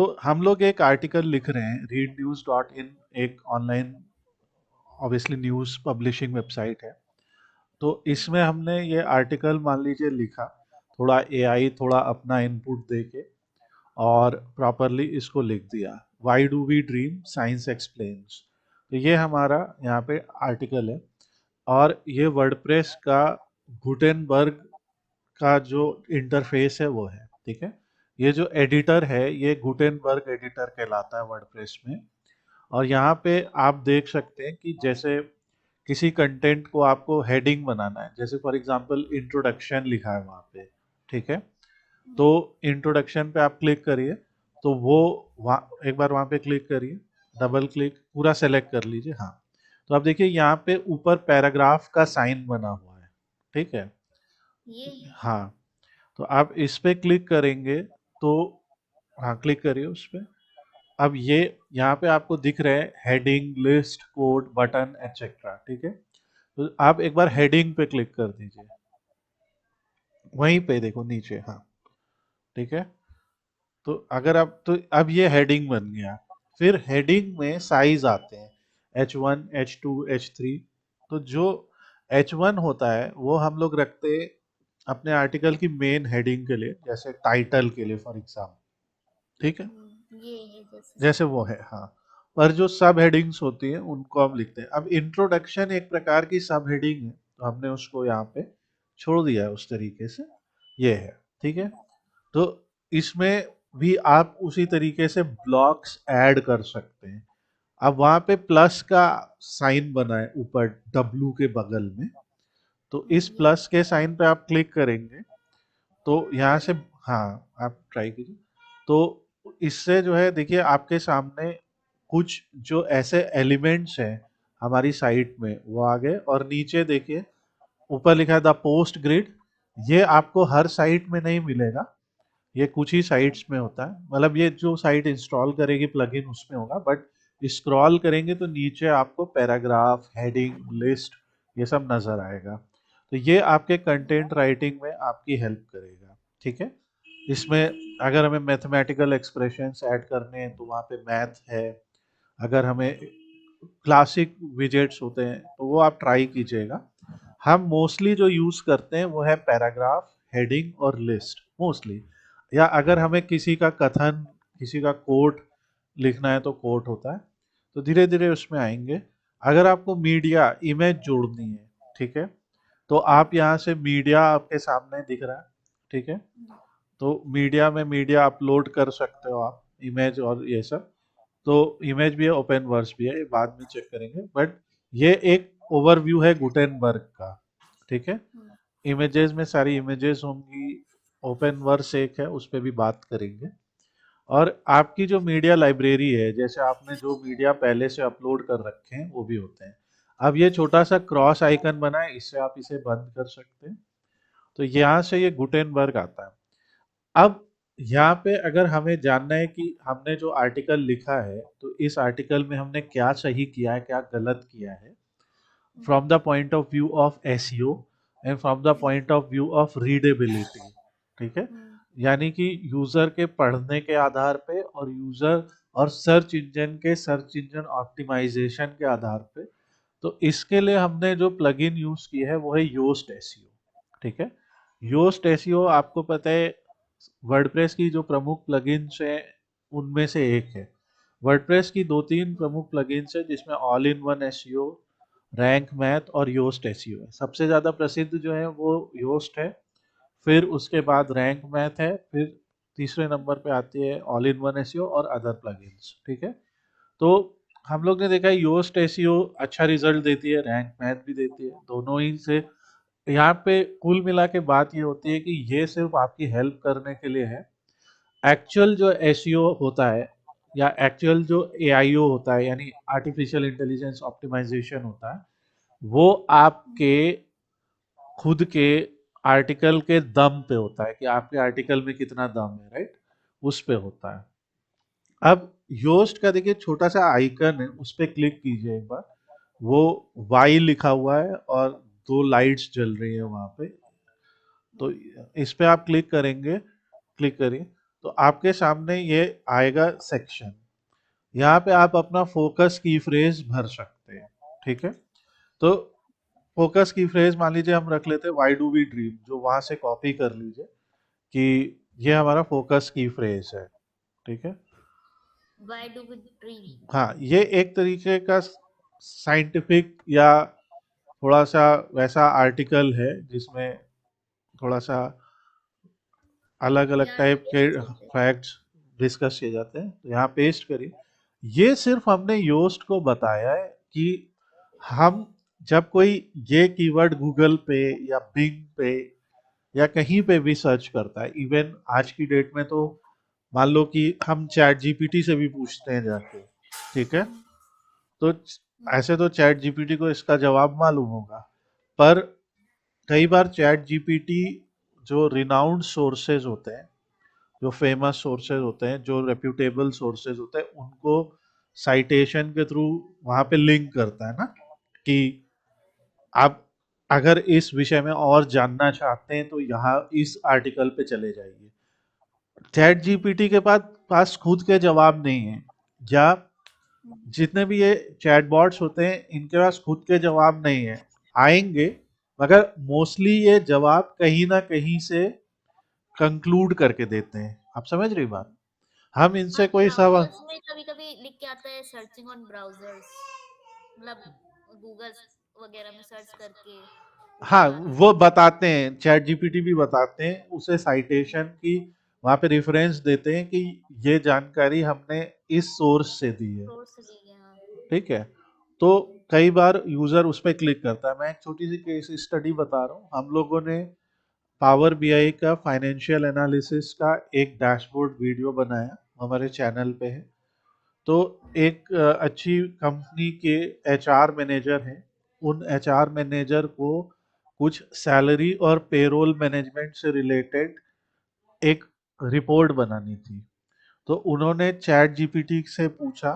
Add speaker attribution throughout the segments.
Speaker 1: तो हम लोग एक आर्टिकल लिख रहे हैं, रीड न्यूज डॉट इन एक online obviously news publishing website है। तो इसमें हमने ये आर्टिकल मान लीजिए लिखा, थोड़ा एआई थोड़ा अपना इनपुट दे के और प्रॉपरली इसको लिख दिया, why do we dream science explains. तो ये हमारा यहाँ पे आर्टिकल है। और ये वर्डप्रेस का गुटेनबर्ग का जो इंटरफेस है वो है, ठीक है। ये जो एडिटर है ये गुटेनबर्ग एडिटर कहलाता है वर्डप्रेस में। और यहाँ पे आप देख सकते हैं कि जैसे किसी कंटेंट को आपको हेडिंग बनाना है, जैसे फॉर एग्जांपल इंट्रोडक्शन लिखा है वहाँ पे, ठीक है। तो इंट्रोडक्शन पे आप क्लिक करिए, तो वो एक बार वहाँ पे क्लिक करिए, डबल क्लिक पूरा सेलेक्ट कर लीजिए, हाँ। तो आप देखिए यहाँ पे ऊपर पैराग्राफ का साइन बना हुआ है, ठीक है।
Speaker 2: ये है।
Speaker 1: हाँ, तो आप इस पे क्लिक करेंगे तो, हाँ क्लिक करिए उस पे। अब ये यहाँ पे आपको दिख रहे हैं heading, list, code, button etcetera, ठीक है। तो आप एक बार हेडिंग पे क्लिक कर दीजिए, वहीं पे देखो नीचे, हाँ, ठीक है। तो अगर आप, तो अब ये हेडिंग बन गया। फिर हेडिंग में साइज आते हैं, H1, H2, H3। तो जो H1 होता है वो हम लोग रखते हैं अपने आर्टिकल की मेन हेडिंग के लिए, जैसे टाइटल के लिए फॉर एग्जाम्पल, ठीक है।
Speaker 2: ये है जैसे।
Speaker 1: जैसे वो है, हाँ। पर जो सब हेडिंग्स होती हैं उनको हम लिखते हैं। अब इंट्रोडक्शन एक प्रकार की सब हेडिंग है, तो हमने उसको यहाँ पे छोड़ दिया है उस तरीके से, ये है, ठीक है। तो इसमें भी आप उसी तरीके से ब्लॉक्स ऐड कर सकते हैं। अब वहां पे प्लस का साइन बना है ऊपर डब्लू के बगल में, तो इस
Speaker 2: ये
Speaker 1: प्लस के साइन पे आप क्लिक करेंगे तो यहाँ से, हाँ, आप ट्राई कीजिए। तो इससे जो है देखिए आपके सामने कुछ जो ऐसे एलिमेंट्स हैं हमारी साइट में वो आ गए। और नीचे देखिए ऊपर लिखा है द पोस्ट ग्रिड। ये आपको हर साइट में नहीं मिलेगा, ये कुछ ही साइट्स में होता है। मतलब ये जो साइट इंस्टॉल करेगी प्लगइन उसमें होगा, बट स्क्रॉल करेंगे तो नीचे आपको पैराग्राफ, हेडिंग, लिस्ट ये सब नजर आएगा। तो ये आपके कंटेंट राइटिंग में आपकी हेल्प करेगा, ठीक है। इसमें अगर हमें मैथमेटिकल एक्सप्रेशंस ऐड करने हैं तो वहाँ पे मैथ है। अगर हमें क्लासिक विजेट्स होते हैं तो वो आप ट्राई कीजिएगा। हम मोस्टली जो यूज करते हैं वो है पैराग्राफ, हेडिंग और लिस्ट मोस्टली। या अगर हमें किसी का कथन, किसी का कोट लिखना है तो कोट होता है। तो धीरे धीरे उसमें आएंगे। अगर आपको मीडिया इमेज जोड़नी है, ठीक है, तो आप यहाँ से मीडिया आपके सामने दिख रहा है, ठीक है। तो मीडिया में मीडिया अपलोड कर सकते हो आप, इमेज और ये सब। तो इमेज भी है, ओपन वर्स भी है, ये बाद में चेक करेंगे, बट ये एक ओवरव्यू है गुटेनबर्ग का, ठीक है। इमेजेस में सारी इमेजेस होंगी, ओपन वर्स एक है, उस पर भी बात करेंगे। और आपकी जो मीडिया लाइब्रेरी है, जैसे आपने जो मीडिया पहले से अपलोड कर रखे हैं वो भी होते हैं। अब ये छोटा सा क्रॉस आइकन बना है, इससे आप इसे बंद कर सकते हैं। तो यहाँ से ये गुटेनबर्ग आता है। अब यहाँ पे अगर हमें जानना है कि हमने जो आर्टिकल लिखा है तो इस आर्टिकल में हमने क्या सही किया है, क्या गलत किया है, from the point of view of SEO and from the point of view of readability, ठीक है। यानी कि यूजर के पढ़ने के आधार पे और यूजर और सर्च इंजन ऑप्टिमाइजेशन के आधार पे। तो इसके लिए हमने जो प्लगइन यूज की है वो है योस्ट एसईओ, ठीक है। योस्ट एसईओ आपको पता है वर्डप्रेस की जो प्रमुख प्लगइन्स हैं उनमें से एक है। वर्डप्रेस की दो तीन प्रमुख प्लगइन्स है जिसमें all in one SEO, rank math और योस्ट एसईओ है। सबसे ज्यादा प्रसिद्ध जो है वो योस्ट है, फिर उसके बाद रैंक मैथ है, फिर तीसरे नंबर पे आती है ऑल इन वन एसईओ और अदर प्लगइन्स, ठीक है। तो हम लोग ने देखा है योस्ट एसईओ अच्छा रिजल्ट देती है, रैंक मैथ भी देती है, दोनों ही से। यहाँ पे कुल मिला के बात ये होती है कि ये सिर्फ आपकी हेल्प करने के लिए है। एक्चुअल जो एसईओ होता है या एक्चुअल जो एआईओ होता है, यानी आर्टिफिशियल इंटेलिजेंस ऑप्टिमाइजेशन होता है, वो आपके खुद के आर्टिकल के दम पे होता है कि आपके आर्टिकल में कितना दम है, राइट, उस पे होता है। अब योस्ट का देखिए छोटा सा आइकन है, उस पे क्लिक कीजिए एक बार। वो वाई लिखा हुआ है और दो लाइट्स जल रही है वहां पे। तो इस पे आप क्लिक करेंगे, क्लिक करिए। तो आपके सामने ये आएगा सेक्शन। यहाँ पे आप अपना फोकस की फ्रेज भर सकते हैं। ठीक है, तो फोकस की फ्रेज मान लीजिए हम रख लेते हैं वाई डू वी ड्रीम, जो वहां से कॉपी कर लीजिए कि ये हमारा फोकस की फ्रेज है। ठीक है,
Speaker 2: Why do we dream?
Speaker 1: हाँ, ये एक तरीके का साइंटिफिक या थोड़ा सा वैसा आर्टिकल है जिसमें थोड़ा सा अलग अलग
Speaker 2: यहाँ
Speaker 1: टाइप के
Speaker 2: पेस्ट करते हैं।
Speaker 1: फैक्ट्स डिस्कस किए जाते हैं। तो यहाँ पेस्ट करिए। ये सिर्फ हमने योस्ट को बताया है कि हम जब कोई ये कीवर्ड गूगल पे या बिंग पे या कहीं पे भी सर्च करता है, इवन आज की डेट में तो मान लो कि हम चैट जीपीटी से भी पूछते हैं जाके। ठीक है,
Speaker 2: हम्म,
Speaker 1: तो
Speaker 2: हम्म,
Speaker 1: ऐसे तो चैट जीपीटी को इसका जवाब मालूम होगा, पर कई बार चैट जीपीटी जो रिनाउंड सोर्सेज होते हैं, जो फेमस सोर्सेज होते हैं, जो रेप्यूटेबल सोर्सेज होते हैं, उनको साइटेशन के थ्रू वहां पे लिंक करता है ना, कि आप अगर इस विषय में और जानना चाहते हैं तो यहाँ इस आर्टिकल पे चले जाइए। चैट जीपीटी के पास खुद के जवाब नहीं है, या
Speaker 2: हम्म।
Speaker 1: जितने भी ये चैटबॉट्स होते हैं इनके पास खुद के जवाब नहीं है, आएंगे, मगर मोस्टली ये जवाब कहीं ना कहीं से कंक्लूड करके देते हैं। आप समझ रही बात? हम
Speaker 2: हाँ,
Speaker 1: इनसे कोई सवाल,
Speaker 2: ब्राउजर्स में कभी कभी लिख के आता है सर्चिंग ऑन ब्राउजर्स, मतलब गूगल वगैरह में सर्च करके वो
Speaker 1: हाँ,
Speaker 2: बताता है।
Speaker 1: वो बताते हैं, चैट जीपीटी भी बताते हैं उसे साइटेशन की, वहां पे रेफरेंस देते हैं कि ये जानकारी हमने इस सोर्स से दी है।
Speaker 2: सोर्स ली है, हाँ।
Speaker 1: ठीक है, तो कई बार यूजर उस पर क्लिक करता है। मैं एक छोटी सी केस स्टडी बता रहा हूँ। हम लोगों ने पावर बीआई का फाइनेंशियल एनालिसिस का एक डैशबोर्ड वीडियो बनाया, हमारे चैनल पे है। तो एक अच्छी कंपनी के एचआर मैनेजर हैं, उन एचआर मैनेजर को कुछ सैलरी और पेरोल मैनेजमेंट से रिलेटेड एक रिपोर्ट बनानी थी। तो उन्होंने चैट जीपीटी से पूछा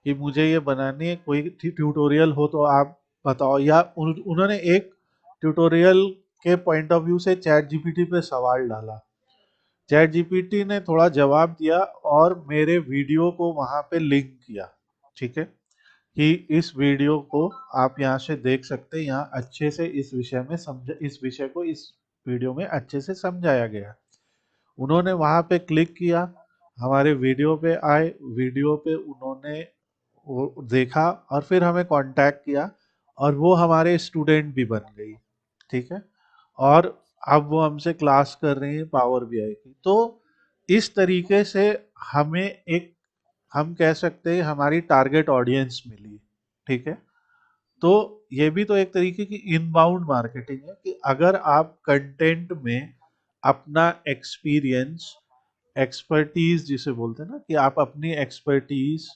Speaker 1: कि मुझे ये बनानी है, कोई ट्यूटोरियल हो तो आप बताओ, या उन्होंने एक ट्यूटोरियल के पॉइंट ऑफ व्यू से चैट जीपीटी पे सवाल डाला। चैट जीपीटी ने थोड़ा जवाब दिया और मेरे वीडियो को वहां पे लिंक किया। ठीक है, कि इस वीडियो को आप यहाँ से देख सकते हैं, यहाँ अच्छे से इस विषय में समझ, इस विषय को इस वीडियो में अच्छे से समझाया गया। उन्होंने वहां पे क्लिक किया, हमारे वीडियो पे आए, वीडियो पे उन्होंने वो देखा और फिर हमें कांटेक्ट किया, और वो हमारे स्टूडेंट भी बन गई। ठीक है, और अब वो हमसे क्लास कर रही है पावर बीआई की। तो इस तरीके से हमें एक, हम कह सकते हैं हमारी टारगेट ऑडियंस मिली। ठीक है, तो ये भी तो एक तरीके की इनबाउंड मार्केटिंग है कि अगर आप कंटेंट में अपना एक्सपीरियंस, एक्सपर्टीज जिसे बोलते हैं ना, कि आप अपनी एक्सपर्टीज,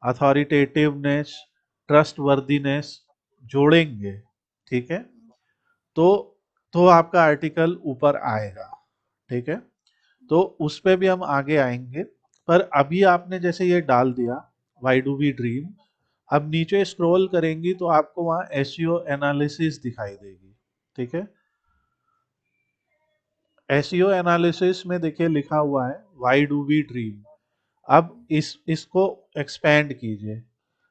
Speaker 1: अथॉरिटेटिवनेस, ट्रस्टवर्दीनेस जोड़ेंगे। ठीक है, तो आपका आर्टिकल ऊपर आएगा। ठीक है, तो उस पे भी हम आगे आएंगे। पर अभी आपने जैसे ये डाल दिया वाई डू वी ड्रीम, अब नीचे स्क्रॉल करेंगी तो आपको वहां एसईओ एनालिसिस दिखाई देगी। ठीक है, एसईओ एनालिसिस में देखिए लिखा हुआ है व्हाई डू वी ड्रीम। अब इसको एक्सपेंड कीजिए।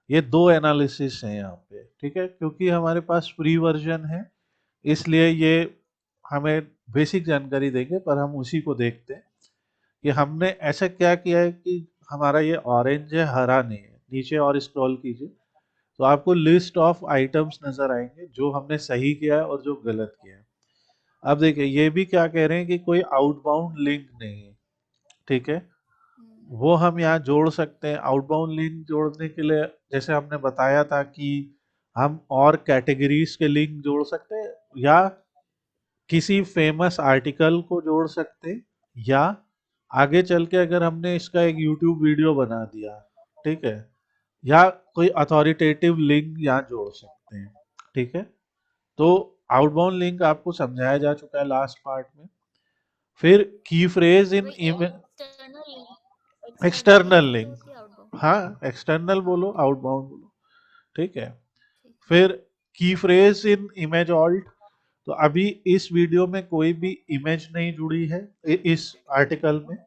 Speaker 1: ये दो एनालिसिस हैं यहाँ पे। ठीक है, क्योंकि हमारे पास फ्री वर्जन है, इसलिए ये हमें बेसिक जानकारी देंगे, पर हम उसी को देखते हैं कि हमने ऐसा क्या किया है कि हमारा ये ऑरेंज है, हरा नहीं है। नीचे और स्क्रॉल कीजिए तो आपको लिस्ट ऑफ आइटम्स नजर आएंगे जो हमने सही किया है और जो गलत किया है। अब देखिए ये भी क्या कह रहे हैं कि कोई आउटबाउंड लिंक नहीं है। ठीक है, वो हम यहाँ जोड़ सकते हैं। आउटबाउंड लिंक जोड़ने के लिए जैसे हमने बताया था कि हम और कैटेगरीज के लिंक जोड़ सकते हैं, या किसी फेमस आर्टिकल को जोड़ सकते हैं, या आगे चल के अगर हमने इसका एक यूट्यूब वीडियो बना दिया, ठीक है, या कोई अथॉरिटेटिव लिंक यहाँ जोड़ सकते हैं। ठीक है, तो आउटबाउंड लिंक आपको समझाया जा चुका है लास्ट पार्ट में। फिर की फ्रेज इन
Speaker 2: वही एक्सटर्नल लिंक
Speaker 1: एक्सटर्नल
Speaker 2: कैसे
Speaker 1: लिंक,
Speaker 2: होती है आउटबाउंड?
Speaker 1: हाँ, एक्सटर्नल
Speaker 2: हाँ,
Speaker 1: बोलो, आउटबाउंड बोलो। ठीक है,
Speaker 2: ठीक है।
Speaker 1: फिर की फ्रेज इन इमेज ऑल्ट। तो अभी इस वीडियो में कोई भी इमेज नहीं जुड़ी है इस आर्टिकल में,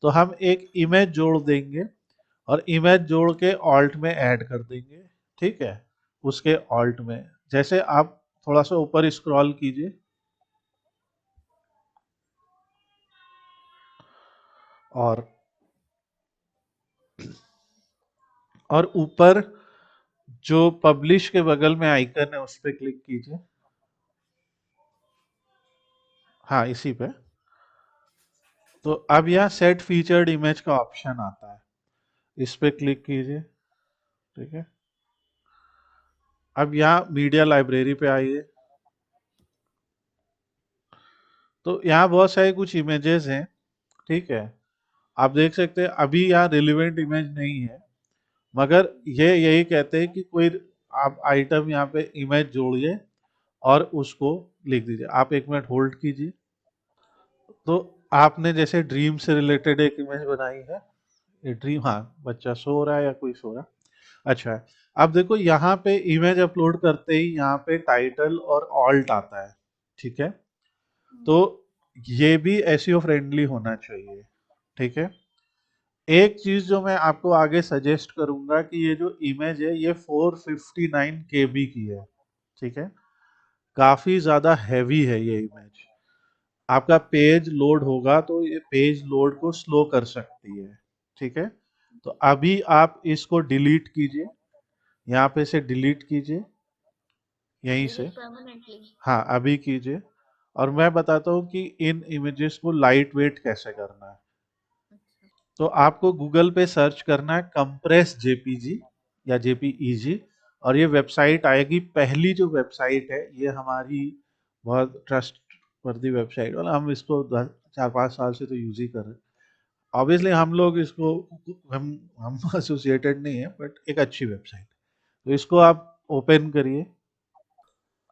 Speaker 1: तो हम एक इमेज जोड़ देंगे और इमेज जोड़ के ऑल्ट में ऐड कर देंगे, ठीक है। उसके ऑल्ट में जैसे आप थोड़ा सा ऊपर स्क्रॉल कीजिए और ऊपर जो पब्लिश के बगल में आइकन है उस पर क्लिक कीजिए। हाँ, इसी पे। तो अब यहाँ सेट फीचर्ड इमेज का ऑप्शन आता है, इस पे क्लिक कीजिए, ठीक है। अब यहाँ मीडिया लाइब्रेरी पे आइए। तो यहाँ बहुत सारे कुछ इमेजेस हैं, ठीक है। आप देख सकते हैं अभी यहाँ रिलेवेंट इमेज नहीं है, मगर ये यही कहते हैं कि कोई आप आइटम यहाँ पे इमेज जोड़िए और उसको लिख दीजिए। आप एक मिनट होल्ड कीजिए। तो आपने जैसे ड्रीम से रिलेटेड एक इमेज बनाई है, ये ड्रीम, हाँ, बच्चा सो रहा है या कोई सो रहा है, अच्छा है। अब देखो यहाँ पे इमेज अपलोड करते ही यहाँ पे टाइटल और ऑल्ट आता है, ठीक है। तो ये भी एसईओ फ्रेंडली होना चाहिए, ठीक है। एक चीज जो मैं आपको आगे सजेस्ट करूंगा कि ये जो इमेज है ये 459 केबी की है, ठीक है। काफी ज्यादा हैवी है ये इमेज। आपका पेज लोड होगा तो ये पेज लोड को स्लो कर सकती है, ठीक है। तो अभी आप इसको डिलीट कीजिए, यहाँ पे से डिलीट कीजिए, यहीं से।
Speaker 2: Delete permanently?
Speaker 1: हाँ, अभी कीजिए। और मैं बताता हूँ कि इन इमेजेस को लाइट वेट कैसे करना है।
Speaker 2: अच्छा।
Speaker 1: तो आपको गूगल पे सर्च करना है कंप्रेस जेपीजी या जेपीईजी, और ये वेबसाइट आएगी। पहली जो वेबसाइट है ये हमारी बहुत ट्रस्ट वर्दी वेबसाइट, वाला हम इसको 4-5 साल से तो यूज ही कर रहे हैं। ऑब्वियसली हम लोग इसको हम एसोसिएटेड नहीं है, बट एक अच्छी वेबसाइट। तो इसको आप ओपन करिए।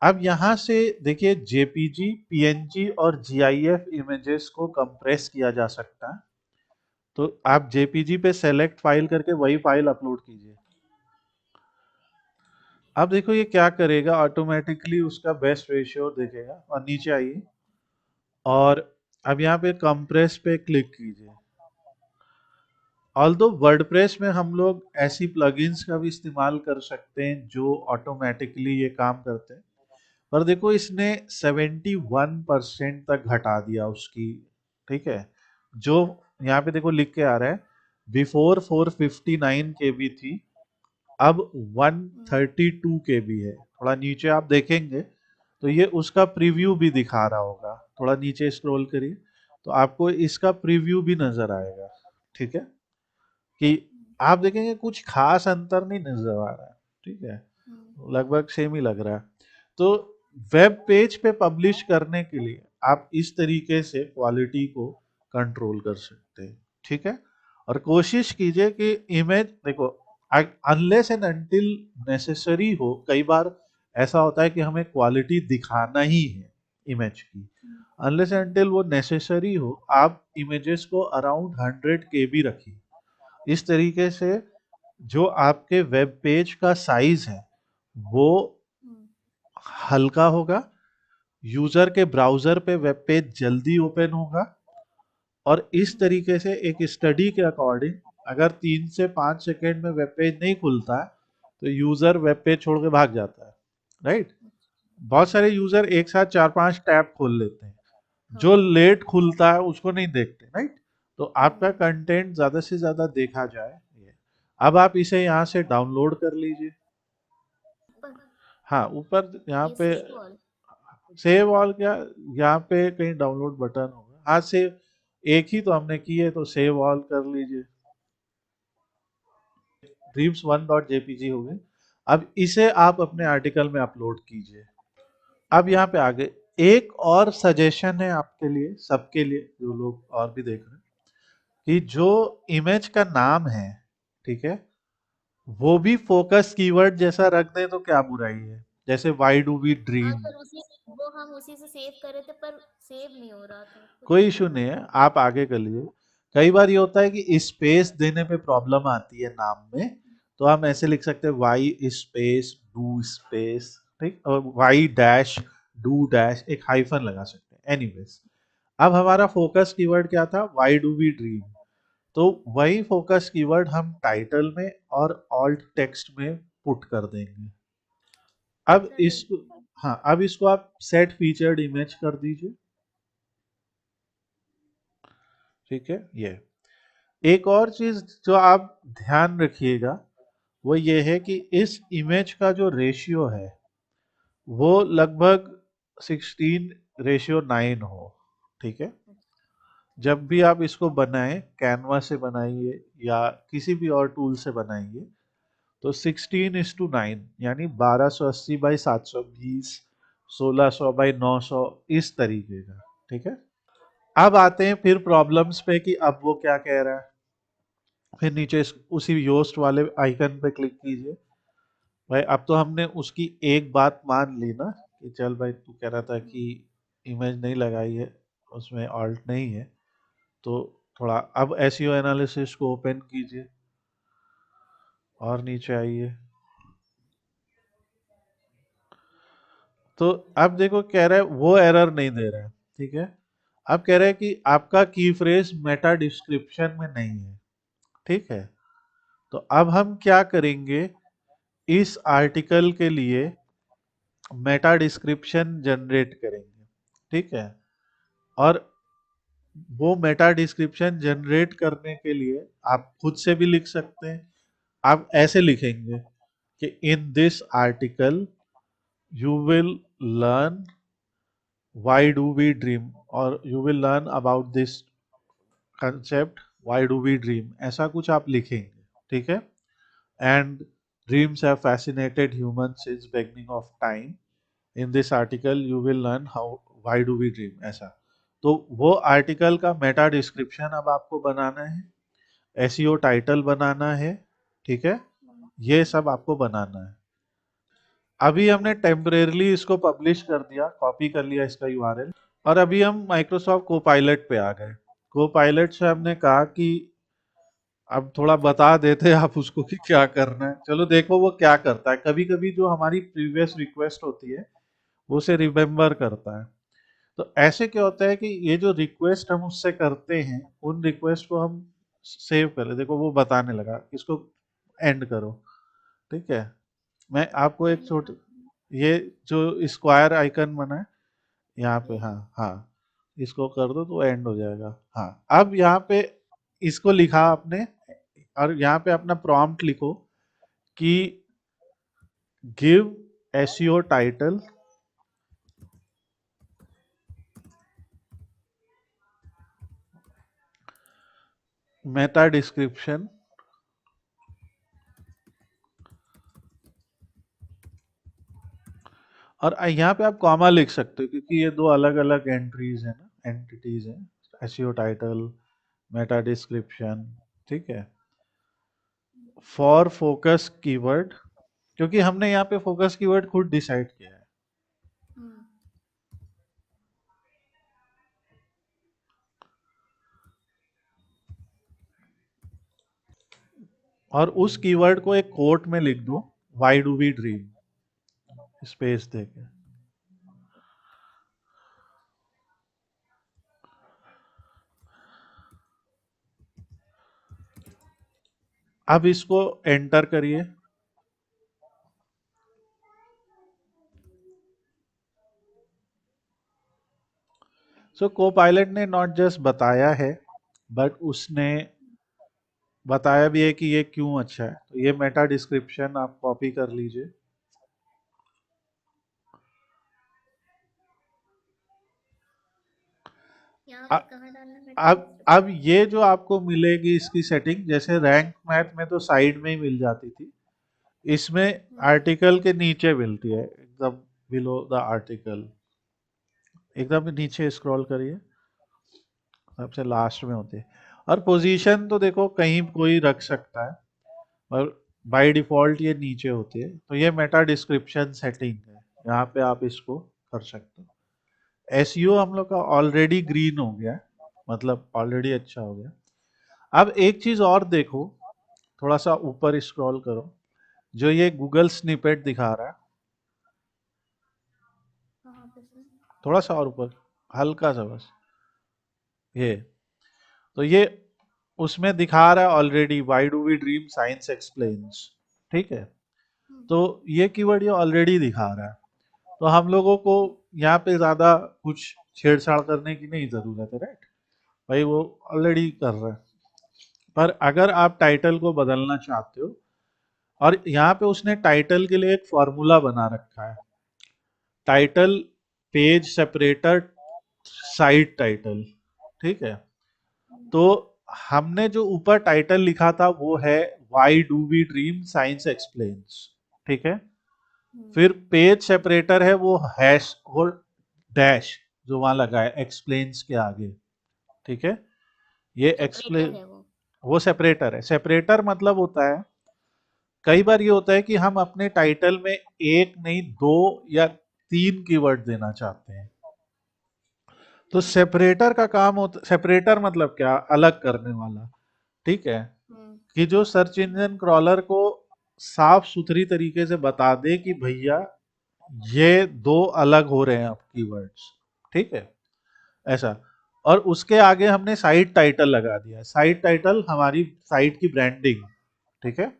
Speaker 1: अब यहाँ से देखिए जेपीजी, पीएनजी और जीआईएफ इमेजेस को कंप्रेस किया जा सकता है। तो आप जेपीजी पे सेलेक्ट फाइल करके वही फाइल अपलोड कीजिए। अब देखो ये क्या करेगा, ऑटोमेटिकली उसका बेस्ट रेशियो देखेगा। और नीचे आइए और अब यहाँ पे कंप्रेस पे क्लिक कीजिए। ऑल्दो वर्डप्रेस में हम लोग ऐसी प्लगइन्स का भी इस्तेमाल कर सकते हैं जो ऑटोमेटिकली ये काम करते हैं, पर देखो इसने 71% तक घटा दिया उसकी, ठीक है। जो यहाँ पे देखो लिख के आ रहा है, बिफोर 459 केबी थी, अब 132 केबी है। थोड़ा नीचे आप देखेंगे तो ये उसका प्रीव्यू भी दिखा रहा होगा। थोड़ा नीचे स्क्रॉल करिए तो आपको इसका प्रीव्यू भी नजर आएगा, ठीक है। कि आप देखेंगे कुछ खास अंतर नहीं नजर आ रहा है, ठीक है, लगभग सेम ही लग रहा है। तो वेब पेज पे पब्लिश करने के लिए आप इस तरीके से क्वालिटी को कंट्रोल कर सकते हैं, ठीक है। और कोशिश कीजिए कि इमेज देखो, अनलेस एंड अनटिल नेसेसरी हो, कई बार ऐसा होता है कि हमें क्वालिटी दिखाना ही है इमेज की। अनलेस एंड अनटिल वो नेसेसरी हो, आप इमेजेस को अराउंड 100 केबी रखिए। इस तरीके से जो आपके वेब पेज का साइज है वो हल्का होगा, यूजर के ब्राउजर पे वेब पेज जल्दी ओपन होगा। और इस तरीके से एक स्टडी के अकॉर्डिंग अगर 3 से 5 सेकेंड में वेब पेज नहीं खुलता है तो यूजर वेब पेज छोड़ के भाग जाता है, राइट। बहुत सारे यूजर एक साथ 4-5 टैब खोल लेते हैं, जो
Speaker 2: हाँ।
Speaker 1: लेट खुलता है उसको नहीं देखते, राइट। तो आपका कंटेंट ज्यादा से ज्यादा देखा जाए ये। अब आप इसे यहाँ से डाउनलोड कर लीजिए।
Speaker 2: पर
Speaker 1: हाँ, ऊपर यहाँ
Speaker 2: ये
Speaker 1: पे
Speaker 2: सेव ऑल?
Speaker 1: सेव ऑल क्या, यहाँ पे कहीं डाउनलोड बटन होगा। हाँ, सेव एक ही तो हमने की है तो सेव ऑल कर लीजिए। dreams1.jpg हो गई। अब इसे आप अपने आर्टिकल में अपलोड कीजिए। अब यहाँ पे आगे एक और सजेशन है आपके लिए, सबके लिए जो लोग और भी देख रहे हैं, कि जो इमेज का नाम है, ठीक है, वो भी फोकस कीवर्ड जैसा रख दे तो क्या बुराई है। जैसे वाई डू वी
Speaker 2: हाँ,
Speaker 1: ड्रीम।
Speaker 2: पर उसी वो हम उसी से सेव कर रहे थे पर सेव नहीं हो रहा था, कुछ
Speaker 1: कोई इशू
Speaker 2: दिक्कत
Speaker 1: नहीं
Speaker 2: आ
Speaker 1: है, आप आगे कर लीजिए। कई बार ये होता है कि स्पेस देने पे प्रॉब्लम आती है नाम में, तो हम ऐसे लिख सकते हैं वाई स्पेस डू स्पेस, ठीक, और वाई डैश डू डैश एक हाइफन लगा सकते हैं। एनीवेज, अब हमारा फोकस कीवर्ड क्या था, वाई डू वी ड्रीम। तो वही फोकस कीवर्ड हम टाइटल में और ऑल्ट टेक्स्ट में पुट कर देंगे। अब इसको,
Speaker 2: चलेगा।
Speaker 1: हाँ, अब इसको आप सेट फीचर्ड इमेज कर दीजिए। ठीक है। ये एक और चीज जो आप ध्यान रखिएगा वो ये है कि इस इमेज का जो रेशियो है वो लगभग 16:9 हो। ठीक है। जब भी आप इसको बनाएं, कैनवा से बनाइए या किसी भी और टूल से बनाइए, तो 16:9 यानी 1280 बाई 720, 1600 बाई 900, इस तरीके का। ठीक है। अब आते हैं फिर प्रॉब्लम्स पे कि अब वो क्या कह रहा है। फिर नीचे उसी योस्ट वाले आइकन पे क्लिक कीजिए। भाई अब तो हमने उसकी एक बात मान ली ना कि चल भाई तू कह रहा था कि इमेज नहीं लगाई है, उसमें ऑल्ट नहीं है। तो थोड़ा अब एसईओ एनालिसिस को ओपन कीजिए और नीचे आइए। तो अब देखो कह रहा है वो एरर नहीं दे रहा है। ठीक है। अब कह रहा है कि आपका की फ्रेज मेटा डिस्क्रिप्शन में नहीं है। ठीक है। तो अब हम क्या करेंगे, इस आर्टिकल के लिए मेटा डिस्क्रिप्शन जनरेट करेंगे। ठीक है। और वो मेटा डिस्क्रिप्शन जनरेट करने के लिए आप खुद से भी लिख सकते हैं। आप ऐसे लिखेंगे कि in this article you will learn why do we dream, और you will learn about this concept why do we dream, ऐसा कुछ आप लिखेंगे। ठीक है। And dreams have fascinated humans since beginning of time, in this article you will learn how why do we dream, ऐसा। तो वो आर्टिकल का मेटा डिस्क्रिप्शन अब आपको बनाना है, एसईओ टाइटल बनाना है। ठीक है। ये सब आपको बनाना है। अभी हमने टेम्परेरली इसको पब्लिश कर दिया, कॉपी कर लिया इसका यूआरएल। और अभी हम माइक्रोसॉफ्ट कोपायलट पे आ गए। कोपायलट से हमने कहा कि अब थोड़ा बता देते आप उसको कि क्या करना है। चलो देखो वो क्या करता है। कभी कभी जो हमारी प्रीवियस रिक्वेस्ट होती है वो उसे रिमेम्बर करता है। तो ऐसे क्या होता है कि ये जो रिक्वेस्ट हम उससे करते हैं, उन रिक्वेस्ट को हम सेव कर ले। देखो वो बताने लगा, इसको एंड करो। ठीक है। मैं आपको एक
Speaker 2: एंड
Speaker 1: छोटे,
Speaker 2: कहाँ?
Speaker 1: ये जो स्क्वायर आइकन बना है यहाँ पे,
Speaker 2: ये।
Speaker 1: हाँ हाँ, इसको कर दो तो एंड हो जाएगा। हाँ, अब यहाँ पे इसको लिखा आपने, और यहाँ पे अपना प्रॉम्प्ट लिखो कि give SEO title Meta description. और यहाँ पे आप कॉमा लिख सकते हो क्योंकि ये दो अलग अलग एंट्रीज है ना, एंटिटीज हैं। SEO title, Meta description. ठीक है। फॉर फोकस कीवर्ड, क्योंकि हमने यहाँ पे फोकस कीवर्ड खुद डिसाइड किया है।
Speaker 2: हम्म।
Speaker 1: और उस कीवर्ड को एक कोट में लिख दो, why do we dream, space देके। अब इसको एंटर करिए। सो कोपायलट ने नॉट जस्ट बताया है, बट उसने बताया भी है कि ये क्यों अच्छा है। तो ये मेटा डिस्क्रिप्शन आप कॉपी कर लीजिए।
Speaker 2: यहाँ
Speaker 1: अ-
Speaker 2: पे कहाँ डालना है मेटा
Speaker 1: अब
Speaker 2: डिस्क्रिप्शन?
Speaker 1: ये जो आपको मिलेगी इसकी सेटिंग, जैसे रैंक मैथ में तो साइड में ही मिल जाती थी, इसमें
Speaker 2: हम्म।
Speaker 1: आर्टिकल के नीचे मिलती है, एकदम बिलो द आर्टिकल। एकदम नीचे स्क्रॉल करिए, सबसे लास्ट में होती है। और पोजीशन तो देखो कहीं कोई रख सकता है, और बाय डिफॉल्ट ये नीचे होती है। तो ये मेटा डिस्क्रिप्शन सेटिंग है, यहाँ पे आप इसको कर सकते हो। एसईओ हम लोग का ऑलरेडी ग्रीन हो गया, मतलब ऑलरेडी अच्छा हो गया। अब एक चीज और देखो, थोड़ा सा ऊपर स्क्रॉल करो, जो ये गूगल स्निपेट दिखा रहा है,
Speaker 2: कहाँ पे से?
Speaker 1: थोड़ा सा और ऊपर, हल्का सा बस, ये। तो ये उसमें दिखा रहा है already, why do we dream science explains, ठीक है। तो ये कीवर्ड ये ऑलरेडी दिखा रहा है, तो हम लोगों को यहाँ पे ज्यादा कुछ छेड़छाड़ करने की नहीं जरूरत है, राइट। भाई वो ऑलरेडी कर रहा है। पर अगर आप टाइटल को बदलना चाहते हो, और यहाँ पे उसने टाइटल के लिए एक फॉर्मूला बना रखा है, title page separator side title, ठीक है। तो हमने जो ऊपर टाइटल लिखा था वो है why do we dream science explains, ठीक है। फिर पेज सेपरेटर है वो हैश, वो डैश जो वहां लगा है एक्सप्लेन्स के आगे, ठीक है। ये
Speaker 2: सेपरेटर
Speaker 1: एक्सप्लेन,
Speaker 2: है वो।
Speaker 1: वो सेपरेटर है। सेपरेटर मतलब होता है, कई बार ये होता है कि हम अपने टाइटल में एक नहीं दो या तीन कीवर्ड देना चाहते हैं, तो सेपरेटर का काम होता, सेपरेटर मतलब क्या, अलग करने वाला, ठीक है। कि जो सर्च इंजन क्रॉलर को साफ सुथरी तरीके से बता दे कि भैया ये दो अलग हो रहे हैं आप कीवर्ड्स, ठीक है, ऐसा। और उसके आगे हमने साइट टाइटल लगा दिया है, साइट टाइटल हमारी साइट की ब्रांडिंग, ठीक है।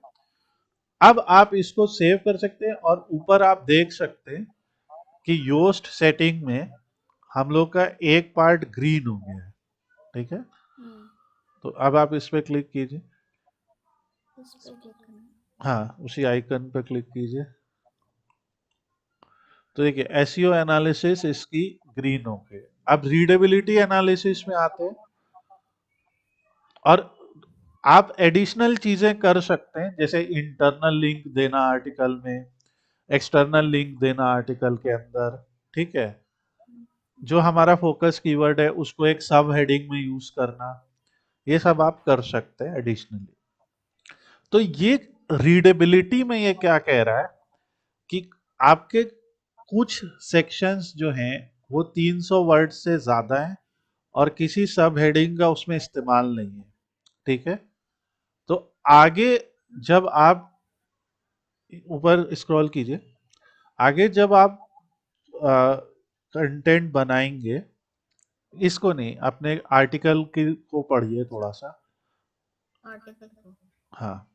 Speaker 1: अब आप इसको सेव कर सकते हैं और ऊपर आप देख सकते हैं कि योस्ट सेटिंग में हम लोग का एक पार्ट ग्रीन हो गया है, ठीक है। तो अब आप इस पे क्लिक कीजिए,
Speaker 2: उस पे क्लिक करना।
Speaker 1: हाँ उसी आइकन पे क्लिक कीजिए। तो देखिए एसईओ एनालिसिस इसकी ग्रीन हो गई। अब रीडेबिलिटी एनालिसिस में आते हैं, और आप एडिशनल चीजें कर सकते हैं, जैसे इंटरनल लिंक देना आर्टिकल में, एक्सटर्नल लिंक देना आर्टिकल के अंदर, ठीक है। जो हमारा फोकस कीवर्ड है उसको एक सब हेडिंग में यूज करना, ये सब आप कर सकते हैं एडिशनली। तो ये रीडेबिलिटी में ये क्या कह रहा है कि आपके कुछ सेक्शंस जो हैं वो 300 वर्ड से ज्यादा हैं और किसी सब हेडिंग का उसमें इस्तेमाल नहीं है, ठीक है। तो आगे जब आप ऊपर स्क्रॉल कीजिए, आगे जब आप कंटेंट बनाएंगे, इसको नहीं, अपने आर्टिकल की को पढ़िए थोड़ा सा,
Speaker 2: आर्टिकल को।
Speaker 1: हाँ।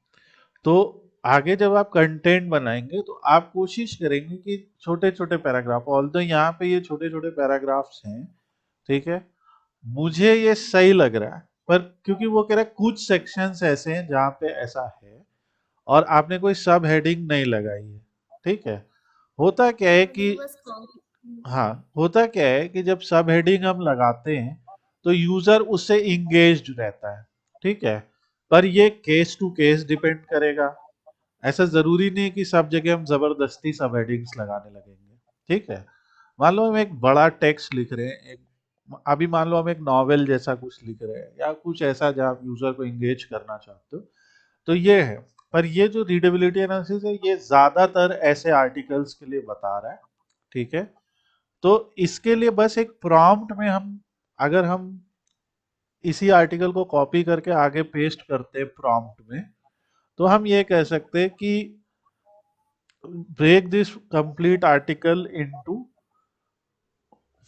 Speaker 1: तो आगे जब आप कंटेंट बनाएंगे तो आप कोशिश करेंगे कि छोटे छोटे पैराग्राफ, ऑल तो यहाँ पे ये छोटे छोटे पैराग्राफ्स हैं, ठीक है, मुझे ये सही लग रहा है। पर क्योंकि वो कह रहा है कुछ सेक्शंस ऐसे हैं जहाँ पे ऐसा है और आपने कोई सब हेडिंग नहीं लगाई है, ठीक है। होता क्या है
Speaker 2: मुझे
Speaker 1: कि,
Speaker 2: बस
Speaker 1: हाँ होता क्या है कि जब सब हेडिंग हम लगाते हैं तो यूजर उससे इंगेज्ड रहता है, ठीक है। पर ये केस टू केस डिपेंड करेगा, ऐसा जरूरी नहीं कि सब जगह हम जबरदस्ती सब हेडिंग्स लगाने लगेंगे, ठीक है। मान लो हम एक बड़ा टेक्स्ट लिख रहे हैं, एक अभी मान लो हम एक नॉवेल जैसा कुछ लिख रहे हैं या कुछ ऐसा जहाँ आप यूजर को एंगेज करना चाहते हो, तो ये है। पर ये जो रीडेबिलिटी एनालिसिस है ये ज्यादातर ऐसे आर्टिकल्स के लिए बता रहा है, ठीक है। तो इसके लिए बस एक प्रॉम्प्ट में हम, अगर हम इसी आर्टिकल को कॉपी करके आगे पेस्ट करते हैं प्रॉम्प्ट में, तो हम ये कह सकते हैं कि break this complete article into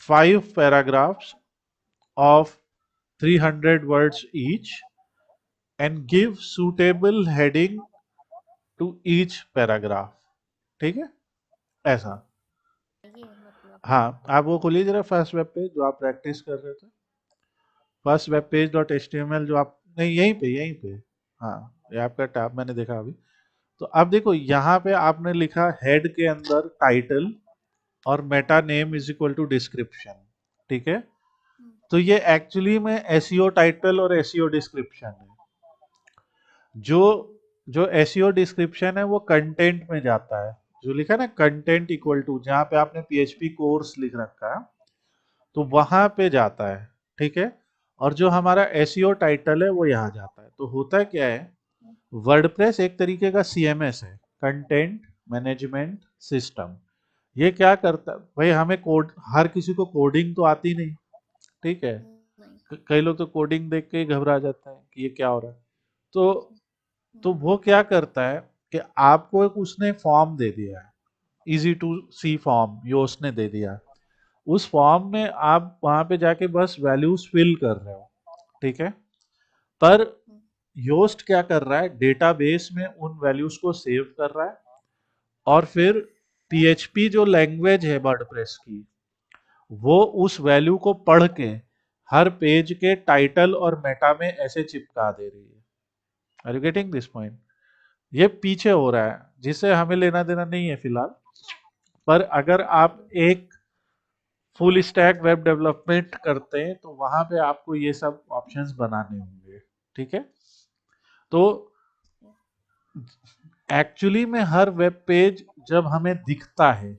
Speaker 1: 5 paragraphs of 300 words each and give suitable heading to each paragraph, ठीक है, ऐसा।
Speaker 2: ये मतलब।
Speaker 1: हाँ आप वो खोलिए जरा फर्स्ट वेब पेज जो आप प्रैक्टिस कर रहे थे, first web page dot H T M L, जो आप, नहीं यहीं पे यहीं पे, हाँ ये आपका टैब मैंने देखा अभी। तो अब देखो यहाँ पे आपने लिखा हेड के अंदर टाइटल और meta name is equal to description, ठीक है। तो ये एक्चुअली में एसईओ टाइटल और एसईओ डिस्क्रिप्शन है। जो जो एसईओ डिस्क्रिप्शन है वो कंटेंट में जाता है, जो लिखा है ना कंटेंट इक्वल टू, जहां पे आपने पीएचपी कोर्स लिख रखा है तो वहां पे जाता है, ठीक है। और जो हमारा एसईओ टाइटल है वो यहाँ जाता है। तो होता क्या है, वर्डप्रेस एक तरीके का सीएमएस है, कंटेंट मैनेजमेंट सिस्टम। ये क्या करता है भाई, हमें कोड, हर किसी को कोडिंग तो आती नहीं, ठीक है।
Speaker 2: नहीं।
Speaker 1: कई लोग तो कोडिंग देख के ही घबरा जाते हैं कि ये क्या हो रहा है। तो वो क्या करता है कि आपको एक उसने फॉर्म दे दिया है, इजी टू सी फॉर्म योस ने दे दिया। उस फॉर्म में आप वहां पे जाके बस वैल्यूज फिल कर रहे हो, ठीक है। पर योस्ट क्या कर रहा है, डेटाबेस में उन वैल्यूज को सेव कर रहा है और फिर पीएचपी जो लैंग्वेज है वर्डप्रेस की, वो उस वैल्यू को पढ़ के हर पेज के टाइटल और मेटा में ऐसे चिपका दे रही है। Are you getting this point? ये पीछे हो रहा है जिससे हमें लेना देना नहीं है फिलहाल। पर अगर आप एक फुल स्टैक वेब डेवलपमेंट करते हैं तो वहां पे आपको ये सब ऑप्शंस बनाने होंगे। ठीक है, तो एक्चुअली में हर वेब पेज जब हमें दिखता है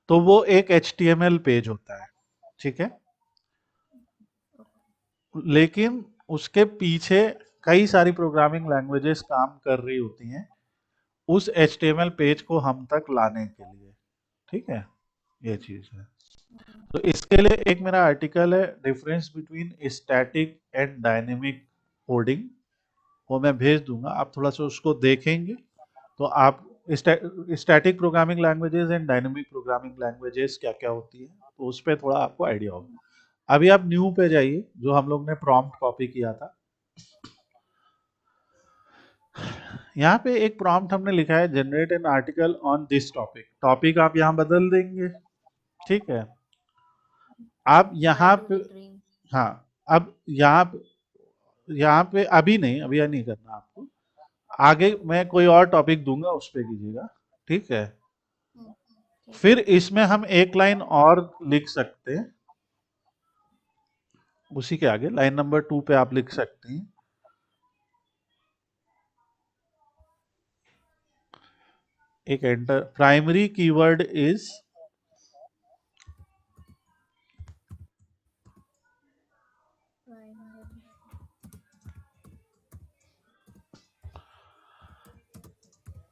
Speaker 1: तो वो एक HTML पेज होता है। ठीक है, लेकिन उसके पीछे कई सारी प्रोग्रामिंग लैंग्वेजेस काम कर रही होती हैं उस HTML पेज को हम तक लाने के लिए। ठीक है, ये चीज है। तो इसके लिए एक मेरा आर्टिकल है, difference between static and dynamic coding, वो मैं भेज दूंगा, आप थोड़ा सा उसको देखेंगे तो आप static programming languages and dynamic programming languages क्या क्या होती है तो उस पर थोड़ा आपको आइडिया होगा। अभी आप न्यू पे जाइए, जो हम लोग ने प्रॉम्प्ट कॉपी किया था। यहाँ पे एक प्रॉम्प्ट हमने लिखा है, generate an article on this topic. Topic आप यहाँ बदल देंगे। ठीक है, आप यहाँ
Speaker 2: वाई डू
Speaker 1: पे,
Speaker 2: वी ड्रीम।
Speaker 1: हाँ, अब यहाँ पे अभी नहीं, अभी यह नहीं करना आपको, आगे मैं कोई और टॉपिक दूंगा उस पे कीजिएगा। ठीक है,
Speaker 2: ठीक
Speaker 1: फिर
Speaker 2: है।
Speaker 1: इसमें हम एक लाइन और लिख सकते हैं, उसी के आगे लाइन नंबर 2 पे आप लिख सकते हैं, एक एंटर, प्राइमरी कीवर्ड इज,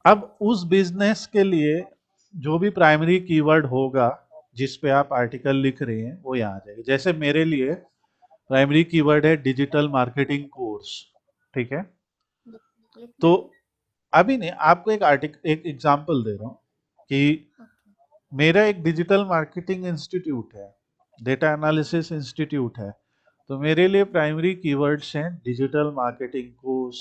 Speaker 1: अब उस बिजनेस के लिए जो भी प्राइमरी कीवर्ड होगा जिस पे आप आर्टिकल लिख रहे हैं वो यहाँ आ जाएगा। जैसे मेरे लिए प्राइमरी कीवर्ड है डिजिटल मार्केटिंग कोर्स। ठीक है,
Speaker 2: लिखना
Speaker 1: तो
Speaker 2: है।
Speaker 1: अभी नहीं, आपको एक आर्टिकल, एक एग्जांपल दे रहा हूँ कि
Speaker 2: ओके।
Speaker 1: मेरा एक डिजिटल मार्केटिंग इंस्टीट्यूट है, डेटा एनालिसिस इंस्टीट्यूट है, तो मेरे लिए प्राइमरी कीवर्ड्स हैं digital marketing course,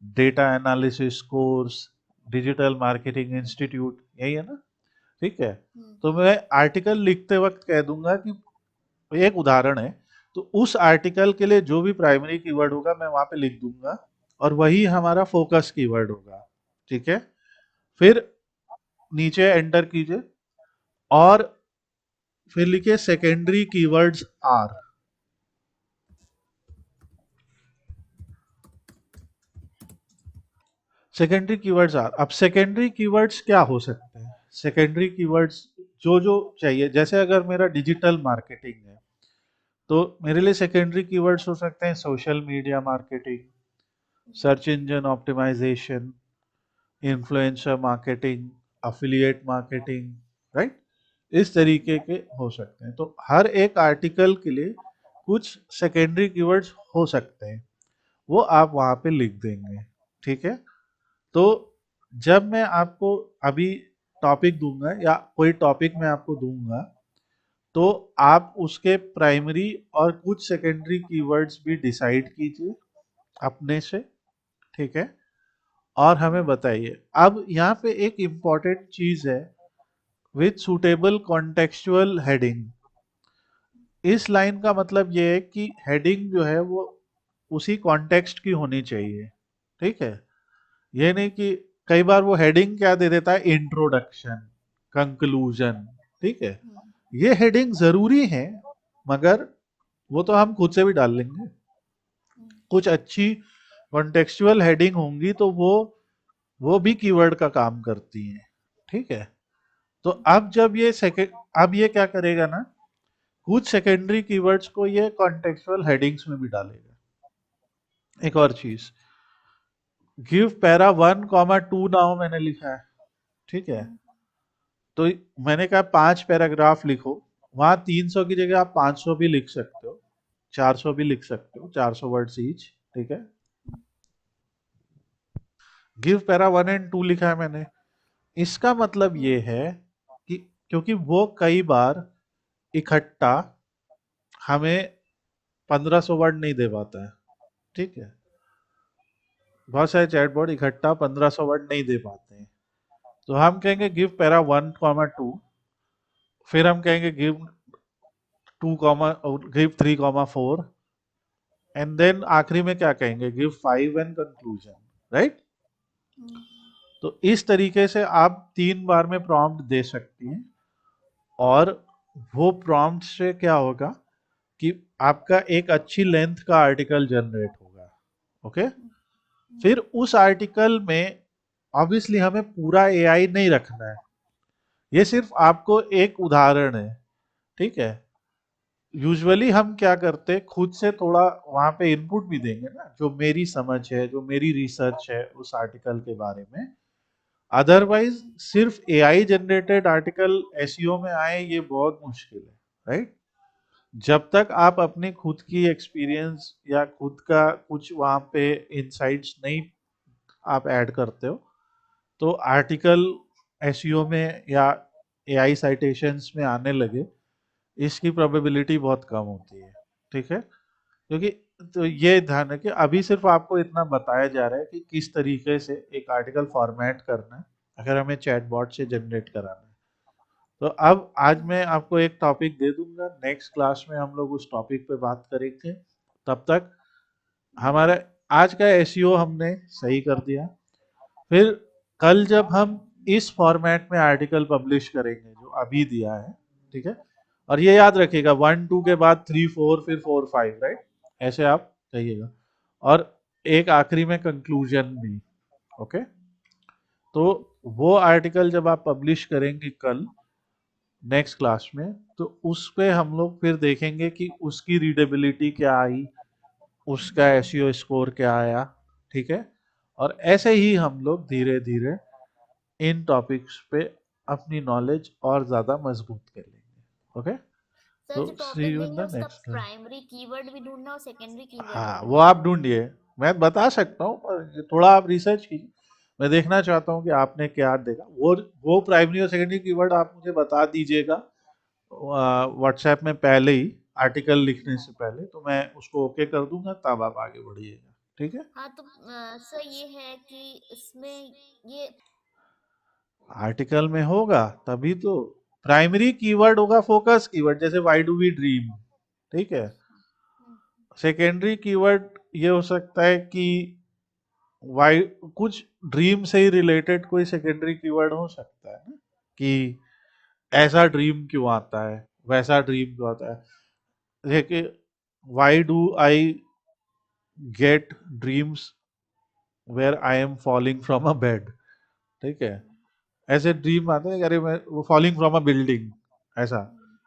Speaker 1: data analysis course, digital marketing institute, यही है ना? ठीक है, तो मैं आर्टिकल लिखते वक्त कह दूंगा कि, एक उदाहरण है, तो उस आर्टिकल के लिए जो भी प्राइमरी कीवर्ड होगा मैं वहां पे लिख दूंगा और वही हमारा फोकस कीवर्ड होगा। ठीक है, फिर नीचे एंटर कीजिए और फिर लिखिए secondary keywords are. Secondary keywords are, अब सेकेंडरी कीवर्ड्स क्या हो सकते हैं? सेकेंडरी कीवर्ड्स जो जो चाहिए, जैसे अगर मेरा डिजिटल मार्केटिंग है तो मेरे लिए सेकेंडरी कीवर्ड्स हो सकते हैं social media marketing, search engine optimisation, influencer marketing, affiliate marketing, right? इस तरीके के हो सकते हैं। तो हर एक आर्टिकल के लिए कुछ सेकेंडरी कीवर्ड्स हो सकते हैं, वो आप वहां पे लिख देंगे। ठीक है, तो जब मैं आपको अभी टॉपिक दूंगा या कोई टॉपिक मैं आपको दूंगा तो आप उसके प्राइमरी और कुछ सेकेंडरी कीवर्ड्स भी डिसाइड कीजिए अपने से। ठीक है, और हमें बताइए। अब यहाँ पे एक इम्पॉर्टेंट चीज है, विथ सुटेबल कॉन्टेक्चुअल हेडिंग। इस लाइन का मतलब ये है कि हेडिंग जो है वो उसी कॉन्टेक्स्ट की होनी चाहिए। ठीक है, ये नहीं कि कई बार वो हेडिंग क्या दे देता है, इंट्रोडक्शन, कंक्लूजन। ठीक है, ये हेडिंग जरूरी है मगर वो तो हम खुद से भी डाल लेंगे। कुछ अच्छी कॉन्टेक्चुअल हेडिंग होंगी तो वो भी कीवर्ड का काम करती हैं। ठीक है, तो अब जब ये सेकेंड, अब ये क्या करेगा ना, कुछ सेकेंडरी कीवर्ड्स को ये कॉन्टेक्चुअल हेडिंग्स में भी डालेगा। एक और चीज, गिव पैरा 1, 2 नाउ मैंने लिखा है। ठीक है, तो मैंने कहा 5 पैराग्राफ लिखो, वहां 300 की जगह आप 500 भी लिख सकते हो, 400 भी लिख सकते हो, 400 वर्ड्स ईच। ठीक है, गिव पैरा 1 and 2 लिखा है मैंने। इसका मतलब ये है कि क्योंकि वो कई बार इकट्ठा हमें 1500 वर्ड नहीं दे पाता है। ठीक है, बहुत सारे चैटबॉट इकट्ठा 1500 वर्ड नहीं दे पाते हैं, तो हम कहेंगे गिव पैरा 1, 2, फिर हम कहेंगे गिव 2, गिव 3, 4, एंड देन आखिरी में क्या कहेंगे, गिव 5 एंड कंक्लूजन, राइट। तो इस तरीके से आप 3 बार में प्रॉम्प्ट दे सकती हैं, और वो प्रॉम्प्ट से क्या होगा कि आपका एक अच्छी लेंथ का आर्टिकल जनरेट होगा। ओके, फिर उस आर्टिकल में ऑब्वियसली हमें पूरा एआई नहीं रखना है, ये सिर्फ आपको एक उदाहरण है, ठीक है। यूजुअली हम क्या करते हैं, खुद से थोड़ा वहां पे इनपुट भी देंगे ना, जो मेरी समझ है, जो मेरी रिसर्च है उस आर्टिकल के बारे में। अदरवाइज सिर्फ एआई जनरेटेड आर्टिकल एसईओ में आए, ये बहुत मुश्किल है, राइट। जब तक आप अपनी खुद की एक्सपीरियंस या खुद का कुछ वहां पे इंसाइट्स नहीं आप ऐड करते हो, तो आर्टिकल एसईओ में या एआई साइटेशंस में आने लगे, इसकी प्रोबेबिलिटी बहुत कम होती है, ठीक है। क्योंकि तो ये ध्यान रखिए, अभी सिर्फ आपको इतना बताया जा रहा है कि किस तरीके से एक आर्टिकल फॉर्मेट करना है अगर हमें चैटबॉट से जनरेट कराना है। तो अब आज मैं आपको एक टॉपिक दे दूंगा, नेक्स्ट क्लास में हम लोग उस टॉपिक पे बात करेंगे। तब तक हमारा आज का एसईओ हमने सही कर दिया। फिर कल जब हम इस फॉर्मेट में आर्टिकल पब्लिश करेंगे जो अभी दिया है, ठीक है, और ये याद रखिएगा 1, 2 के बाद 3, 4, फिर 4, 5, राइट, ऐसे आप कहिएगा, और एक आखिरी में कंक्लूजन भी। ओके, तो वो आर्टिकल जब आप पब्लिश करेंगे कल नेक्स्ट क्लास में, तो उस पे हम लोग फिर देखेंगे कि उसकी रीडेबिलिटी क्या आई, उसका एसईओ स्कोर क्या आया, ठीक है। और ऐसे ही हम लोग धीरे धीरे इन टॉपिक्स पे अपनी नॉलेज और ज्यादा मजबूत कर लेंगे। ओके,
Speaker 2: सर
Speaker 1: तो
Speaker 2: जो
Speaker 1: सी
Speaker 2: टॉपिक
Speaker 1: यू इन
Speaker 2: देंगे
Speaker 1: द
Speaker 2: उसका
Speaker 1: नेक्स्ट।
Speaker 2: प्राइमरी कीवर्ड भी ढूंढना और सेकेंडरी कीवर्ड भी
Speaker 1: हाँ, वो
Speaker 2: ढूंढना
Speaker 1: आप
Speaker 2: है।
Speaker 1: ढूंढिए, मैं बता सकता हूँ, पर थोड़ा आप रिसर्च कीजिए। मैं देखना चाहता हूँ कि आपने क्या देखा, वो प्राइमरी और सेकेंडरी कीवर्ड आप मुझे बता दीजिएगा व्हाट्सएप में पहले ही, आर्टिकल लिखने से पहले, तो मैं उसको ओके कर दूंगा, तब आप आगे बढ़िएगा, ठीक है।
Speaker 2: हाँ तो सर ये है कि इसमें ये
Speaker 1: आर्टिकल में होगा तभी तो। प्राइमरी कीवर्ड होगा फोकस कीवर्ड, जैसे व्हाई डू वी ड्रीम, ठीक है। सेकेंडरी कीवर्ड ये हो सकता है कि वाई, कुछ ड्रीम से ही रिलेटेड कोई सेकेंडरी कीवर्ड हो सकता है ना, कि ऐसा ड्रीम क्यों आता है, वैसा ड्रीम क्यों आता है। देखिए, why do I get dreams where I am falling from a bed, ठीक है। ऐसे ड्रीम आते हैं कि अरे मैं वो फॉलिंग फ्रॉम अ बिल्डिंग, ऐसा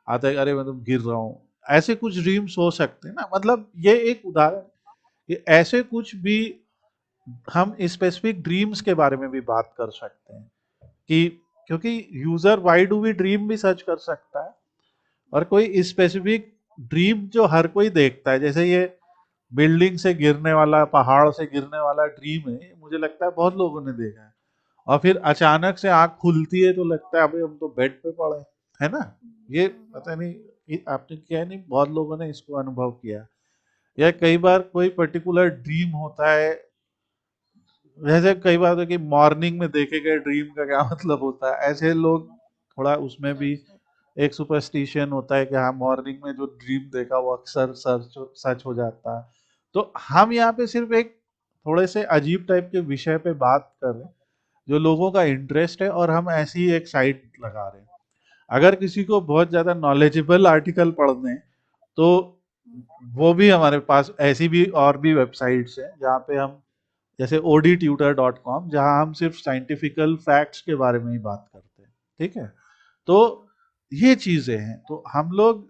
Speaker 1: आता है कि अरे मैं तो गिर रहा हूँ। ऐसे कुछ ड्रीम्स हो सकते हैं ना, मतलब ये एक उदाहरण, ये ऐसे कुछ भी हम स्पेसिफिक ड्रीम्स के बारे में भी बात कर सकते हैं, कि क्योंकि user why do we dream भी सर्च कर सकता है, और कोई स्पेसिफिक ड्रीम जो हर कोई देखता है, जैसे ये बिल्डिंग से गिरने वाला, पहाड़ से गिरने वाला ड्रीम है, मुझे लगता है बहुत लोगों ने देखा है। और फिर अचानक से आंख खुलती है तो लगता है अबे हम तो बेड पे पड़े हैं, है ना। ये पता नहीं आपने किया है, नहीं बहुत लोगों ने इसको अनुभव किया। या कई बार कोई पर्टिकुलर ड्रीम होता है, जैसे कई बार होता है कि मॉर्निंग में देखे गए ड्रीम का क्या मतलब होता है, ऐसे लोग थोड़ा उसमें भी एक सुपरस्टिशन होता है कि हाँ, मॉर्निंग में जो ड्रीम देखा वो अक्सर सच सच हो जाता है। तो हम यहाँ पे सिर्फ एक थोड़े से अजीब टाइप के विषय पे बात कर रहे हैं, जो लोगों का इंटरेस्ट है, और हम ऐसी ही एक साइट लगा रहे हैं। अगर किसी को बहुत ज्यादा नॉलेजेबल आर्टिकल पढ़ने हैं, तो वो भी हमारे पास ऐसी भी और भी वेबसाइट्स हैं जहाँ पे हम, जैसे odtutor.com, जहाँ हम सिर्फ साइंटिफिकल फैक्ट्स के बारे में ही बात करते हैं, ठीक है। तो ये चीजें हैं, तो हम लोग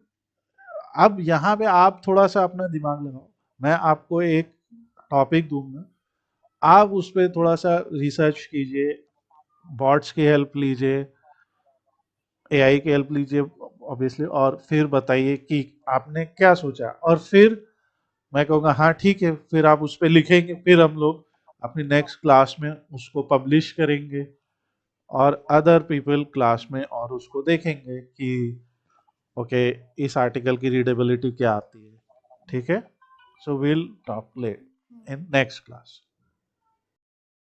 Speaker 1: अब यहाँ पे आप थोड़ा सा अपना दिमाग लगाओ, मैं आपको एक टॉपिक दूंगा, आप उस पर थोड़ा सा रिसर्च कीजिए, बॉट्स की हेल्प लीजिए, एआई की हेल्प लीजिए ऑब्वियसली, और फिर बताइए कि आपने क्या सोचा, और फिर मैं कहूँगा हाँ ठीक है, फिर आप उस पर लिखेंगे, फिर हम लोग अपनी नेक्स्ट क्लास में उसको पब्लिश करेंगे, और अदर पीपल क्लास में और उसको देखेंगे कि ओके, इस आर्टिकल की रीडेबिलिटी क्या आती है, ठीक है। So will talk late in next class.